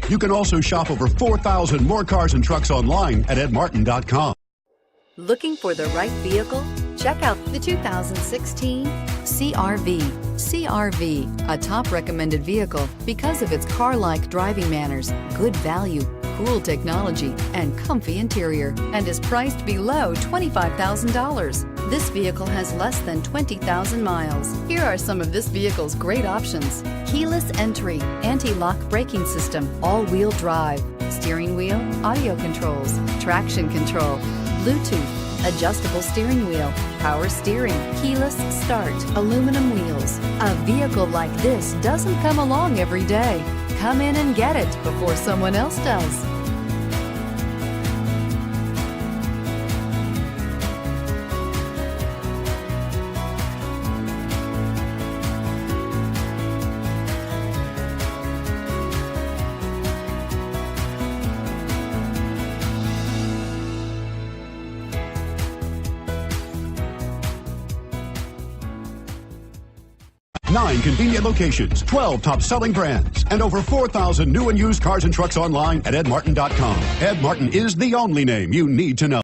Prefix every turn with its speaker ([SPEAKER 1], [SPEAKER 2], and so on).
[SPEAKER 1] You can also shop over 4,000 more cars and trucks online at edmartin.com.
[SPEAKER 2] Looking for the right vehicle? Check out the 2016 CR-V. CR-V, a top recommended vehicle because of its car-like driving manners, good value, cool technology, and comfy interior, and is priced below $25,000. This vehicle has less than 20,000 miles. Here are some of this vehicle's great options: keyless entry, anti-lock braking system, all-wheel drive, steering wheel audio controls, traction control, Bluetooth, adjustable steering wheel, power steering, keyless start, aluminum wheels. A vehicle like this doesn't come along every day. Come in and get it before someone else does.
[SPEAKER 1] Nine convenient locations, 12 top-selling brands, and over 4,000 new and used cars and trucks online at edmartin.com. Ed Martin is the only name you need to know.